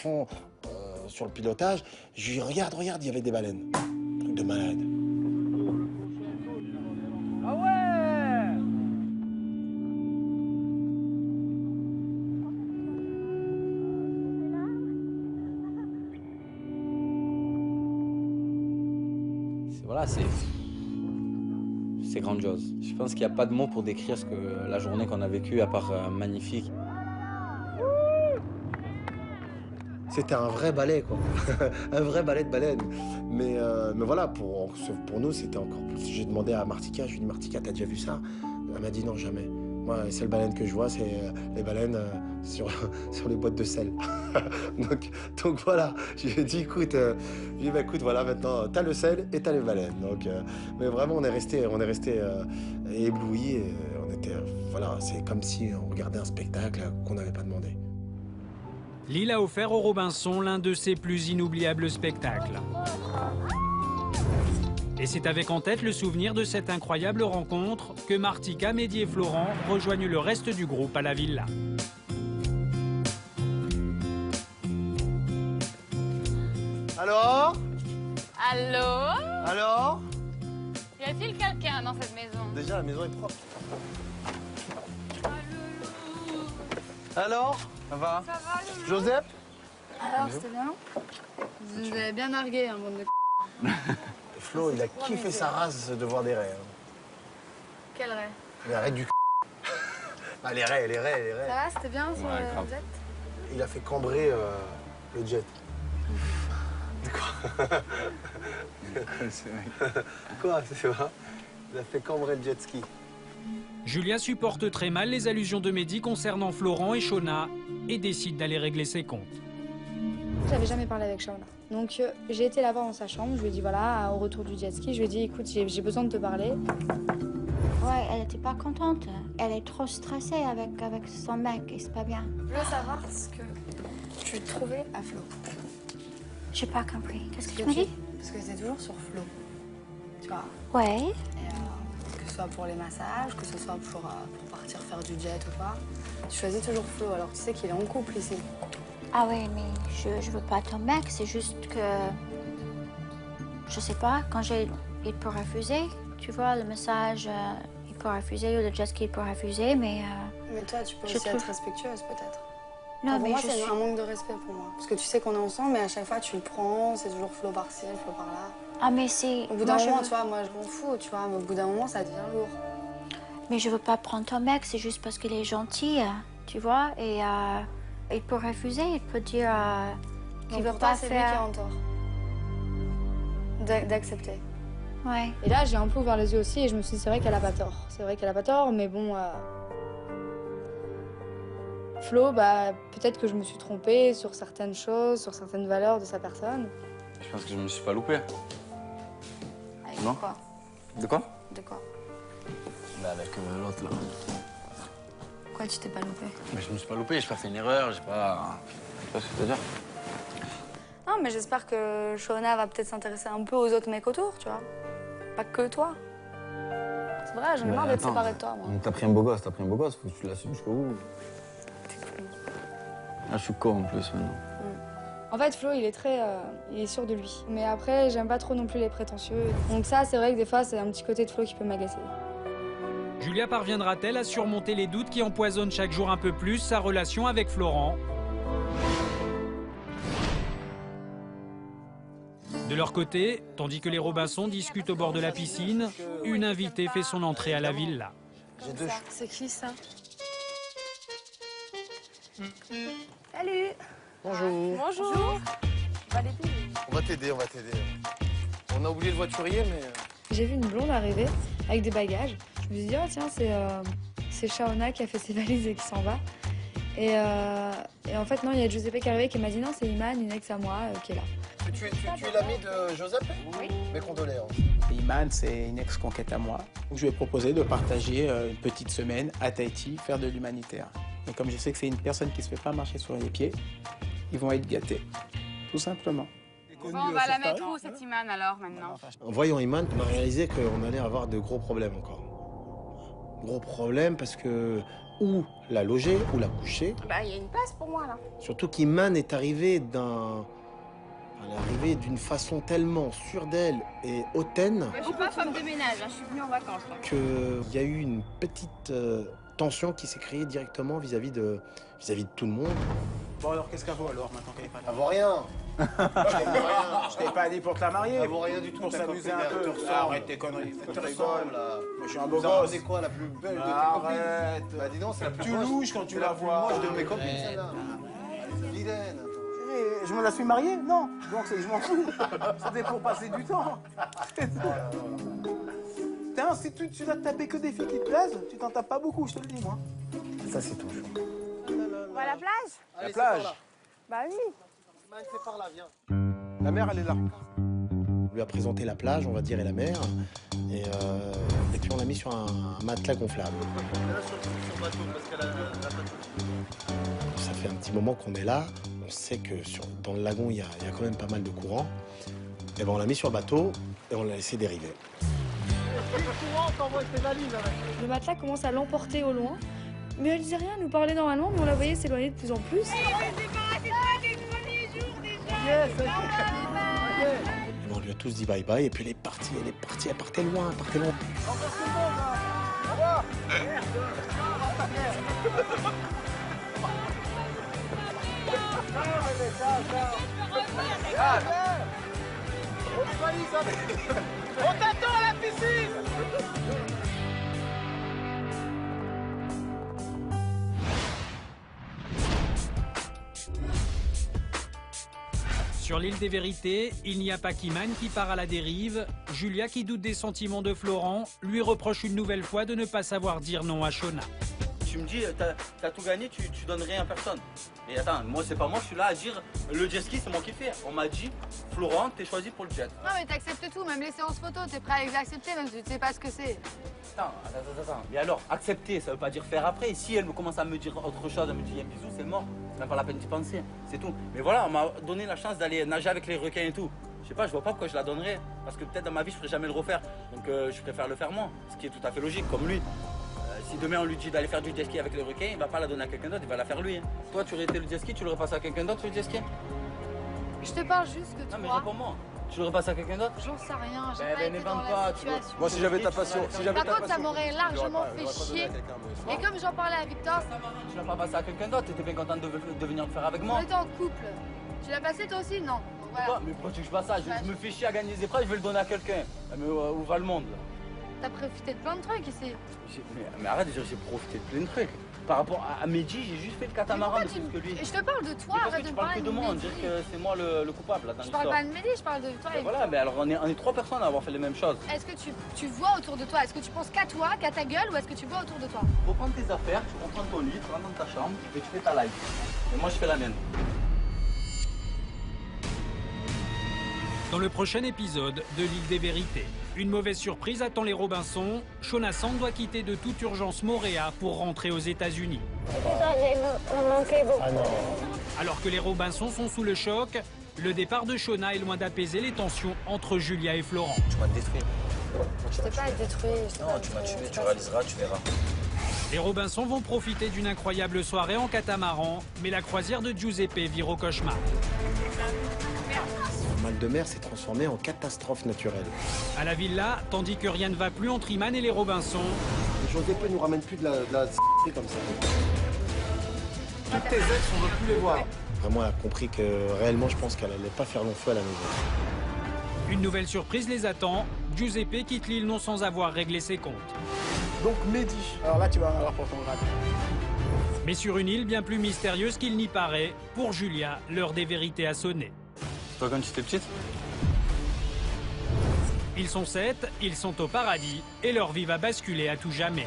fond sur le pilotage. Je lui dis, regarde, il y avait des baleines. Truc de malade. Ah ouais! Voilà, c'est grandiose. Je pense qu'il n'y a pas de mots pour décrire la journée qu'on a vécue, à part magnifique. C'était un vrai balai, quoi. Un vrai balai de baleine. Mais voilà, pour nous, c'était encore plus. J'ai demandé à Martika, je lui ai dit, Martika, t'as déjà vu ça? Elle m'a dit non, jamais. Moi, les seules baleines que je vois, c'est les baleines sur les boîtes de sel. donc voilà, je lui ai dit, écoute, voilà, maintenant, t'as le sel et t'as les baleines. Mais vraiment, on est resté éblouis. Et on était, voilà, c'est comme si on regardait un spectacle qu'on n'avait pas demandé. L'île a offert aux Robinson l'un de ses plus inoubliables spectacles. Et c'est avec en tête le souvenir de cette incroyable rencontre que Martika, Mehdi et Florent rejoignent le reste du groupe à la villa. Alors? Allô? Alors? Y a-t-il quelqu'un dans cette maison? Déjà, la maison est propre. Alors? Ça va? Ça va, Loulou? Joseph? Alors, c'était bien? Vous avez bien nargué, un bande de Flo, il a kiffé sa race de voir des raies. Hein. Quel rêve? Les raies du Ah, les raies. Ça va, c'était bien sur le jet? Il a fait cambrer le jet. Quoi? Quoi? C'est vrai? Il a fait cambrer le jet ski. Julia supporte très mal les allusions de Mehdi concernant Florent et Shona et décide d'aller régler ses comptes. J'avais jamais parlé avec Shona. Donc j'ai été la voir dans sa chambre, je lui ai dit voilà, au retour du jet ski, je lui ai dit écoute, j'ai besoin de te parler. Ouais, elle était pas contente. Elle est trop stressée avec son mec et c'est pas bien. Je veux savoir ce que tu trouvais à Flo. J'ai pas compris. Qu'est-ce que tu m'as dit? Parce que c'est toujours sur Flo. Tu vois? Ouais. Et, que ce soit pour les massages, que ce soit pour partir faire du jet ou quoi. Tu choisis toujours Flo, alors tu sais qu'il est en couple ici. Ah oui, mais je veux pas ton mec, c'est juste que... Je sais pas, il peut refuser. Tu vois, le massage, il peut refuser, ou le jet ski, il peut refuser, mais... Mais toi, tu peux aussi être respectueuse, peut-être. Non, pour mais moi, c'est un manque de respect pour moi. Parce que tu sais qu'on est ensemble, mais à chaque fois, tu le prends, c'est toujours Flo par-ci, Flo par-là. Ah, mais c'est... Au bout d'un moment, tu vois, moi, je m'en fous, tu vois, mais au bout d'un moment, ça devient lourd. Mais je veux pas prendre ton mec, c'est juste parce qu'il est gentil, tu vois, et il peut refuser, il peut dire qu'il veut pas c'est lui qui est faire... en tort. D'accepter. Ouais. Et là, j'ai un peu ouvert les yeux aussi et je me suis dit, c'est vrai qu'elle a pas tort. C'est vrai qu'elle a pas tort, mais bon... Flo, bah, peut-être que je me suis trompée sur certaines choses, sur certaines valeurs de sa personne. Je pense que je me suis pas loupé. Avec Non. quoi? De quoi? De quoi? Bah avec l'autre là. Quoi, tu t'es pas loupé? Mais je me suis pas loupé, j'ai pas fait une erreur, j'ai pas... Je sais pas ce que tu veux dire. Non, mais j'espère que Shona va peut-être s'intéresser un peu aux autres mecs autour, tu vois. Pas que toi. C'est vrai, j'en ai marre d'être séparée de toi, moi. T'as pris un beau gosse, faut que tu l'assumes jusqu'au bout. Ah, je suis con en plus maintenant. En fait, Flo, il est sûr de lui. Mais après, j'aime pas trop non plus les prétentieux. Donc ça, c'est vrai que des fois, c'est un petit côté de Flo qui peut m'agacer. Julia parviendra-t-elle à surmonter les doutes qui empoisonnent chaque jour un peu plus sa relation avec Florent? De leur côté, tandis que les Robinson discutent au bord de la piscine, une invitée fait son entrée à la villa. C'est qui ça? Salut. Bonjour. Bonjour. On va t'aider. On a oublié le voiturier, mais... J'ai vu une blonde arriver avec des bagages. Je me suis dit, oh tiens, c'est Shaona qui a fait ses valises et qui s'en va. Et en fait, non, il y a Giuseppe qui est arrivé qui m'a dit, non, c'est Iman, une ex à moi, qui est là. Tu es l'ami de Joseph? Oui. Mes condoléances. Iman, c'est une ex-conquête à moi. Je lui ai proposé de partager une petite semaine à Tahiti, faire de l'humanitaire. Et comme je sais que c'est une personne qui ne se fait pas marcher sur les pieds, ils vont être gâtés, tout simplement. Bon, on va la mettre où, cette Iman, alors, maintenant? En voyant Iman, on a réalisé qu'on allait avoir de gros problèmes encore. Gros problèmes parce que ou la loger ou la coucher. Bah, il y a une place pour moi, là. Surtout qu'Iman est arrivée d'une façon tellement sûre d'elle et hautaine Je suis pas femme de ménage, hein, je suis venue en vacances. qu'il y a eu une petite tension qui s'est créée directement vis-à-vis de tout le monde. Bon alors qu'est-ce qu'elle vaut alors maintenant qu'elle est pas là? Elle vaut rien. Je t'ai pas dit pour te la marier. Elle vaut rien du tout. Pour s'amuser un peu. Arrête tes conneries. Tu rigoles. Là. Moi je suis un beau Vous en gosse. pensez quoi, la plus belle de tes Arrête. copines? Bah dis donc, c'est la plus Tu moche. louches quand tu C'est la la plus vois. moche de mes copines, celle-là. Vilaine. Je me la suis mariée? Non. Donc je m'en fous. C'était pour passer du temps. Tiens, si tu vas te taper que des filles qui te plaisent, tu t'en tapes pas beaucoup, je te le dis moi. Ça, c'est ton choix. On va à la plage? La plage. Bah oui. C'est par là, viens. La mer, elle est là. On lui a présenté la plage, on va dire, et la mer. Et puis on l'a mis sur un matelas gonflable. Ça fait un petit moment qu'on est là. On sait que dans le lagon, il y a quand même pas mal de courant. Et ben on l'a mis sur le bateau et on l'a laissé dériver. Le matelas commence à l'emporter au loin. Mais elle disait rien, elle nous parlait normalement, mais on la voyait s'éloigner de plus en plus. Et ben, on lui a tous dit bye bye et puis elle est partie, elle partait loin, elle partait loin. On t'attend à la piscine. Sur l'île des Vérités, il n'y a pas qu'Iman qui part à la dérive. Julia, qui doute des sentiments de Florent, lui reproche une nouvelle fois de ne pas savoir dire non à Shona. Tu me dis, t'as tout gagné, tu donnes rien à personne. Et attends, moi c'est pas moi, je suis là à dire, le jet ski c'est moi qui fais. On m'a dit, Florent, t'es choisi pour le jet. Non, mais t'acceptes tout, même les séances photo, t'es prêt à les accepter, même si tu sais pas ce que c'est. Attends. Mais alors, accepter, ça veut pas dire faire après. Si elle commence à me dire autre chose, elle me dit un bisou, c'est mort. C'est même pas la peine d'y penser, c'est tout. Mais voilà, on m'a donné la chance d'aller nager avec les requins et tout. Je sais pas, je vois pas pourquoi je la donnerais. Parce que peut-être dans ma vie, je ferai jamais le refaire. Donc je préfère le faire moi, ce qui est tout à fait logique, comme lui. Si demain on lui dit d'aller faire du jet ski avec les requins, il va pas la donner à quelqu'un d'autre, il va la faire lui. Hein. Toi, tu aurais été le jet ski, tu l'aurais passé à quelqu'un d'autre le jet ski? Je te parle juste que toi. Non, mais réponds-moi. Tu l'aurais passé à quelqu'un d'autre? J'en sais rien, j'ai Ben, pas été n'évente dans pas, la tu vois. situation. Moi, si j'avais ta passion, Par contre, ça m'aurait largement fait chier. Et comme j'en parlais à Victor, Tu l'as pas passé à quelqu'un d'autre, t'étais bien contente de venir le faire avec on moi. était en couple. Tu l'as passé toi aussi? Non. Donc, voilà. Pourquoi? Mais pourquoi tu veux que je fasse ça? Je me fais chier à gagner des épreuves, je vais le donner à quelqu'un. Mais où va le monde là? T'as profité de plein de trucs ici. Mais arrête de dire j'ai profité de plein de trucs. Par rapport à Mehdi, j'ai juste fait le catamaran de Mais plus que lui. Je te parle de toi, Mais parce arrête que de tu me parles parler que de moi, on Mehdi. dirait que c'est moi le coupable là dans Je parle l'histoire. pas de Mehdi, je parle de toi et Ben voilà, mais alors on est 3 personnes à avoir fait les mêmes choses. Est-ce que tu vois autour de toi? Est-ce que tu penses qu'à toi, qu'à ta gueule, ou est-ce que tu vois autour de toi? Faut prendre tes affaires, tu reprends ton lit, tu rentres dans ta chambre et tu fais ta life. Et moi je fais la mienne. Dans le prochain épisode de l'île des Vérités, une mauvaise surprise attend les Robinson. Shona Sang doit quitter de toute urgence Moorea pour rentrer aux États-Unis. Alors que les Robinson sont sous le choc, le départ de Shona est loin d'apaiser les tensions entre Julia et Florent. Tu vas te détruire. Je t'ai pas détruit. Non, tu m'as tué, tu réaliseras, tu verras. Les Robinson vont profiter d'une incroyable soirée en catamaran, mais la croisière de Giuseppe vire au cauchemar. Le mal de mer s'est transformé en catastrophe naturelle. À la villa, tandis que rien ne va plus entre Iman et les Robinson, Giuseppe nous ramène plus de la comme ça. Toutes tes ex, on veut plus les voir. Vraiment, elle a compris que réellement, je pense qu'elle allait pas faire long feu à la maison. une nouvelle surprise les attend. Giuseppe quitte l'île non sans avoir réglé ses comptes. Donc Mehdi. Alors là, tu vas avoir pour ton grade. Mais sur une île bien plus mystérieuse qu'il n'y paraît, pour Julia, l'heure des vérités a sonné. Toi, quand tu étais petite? Ils sont 7, ils sont au paradis, et leur vie va basculer à tout jamais.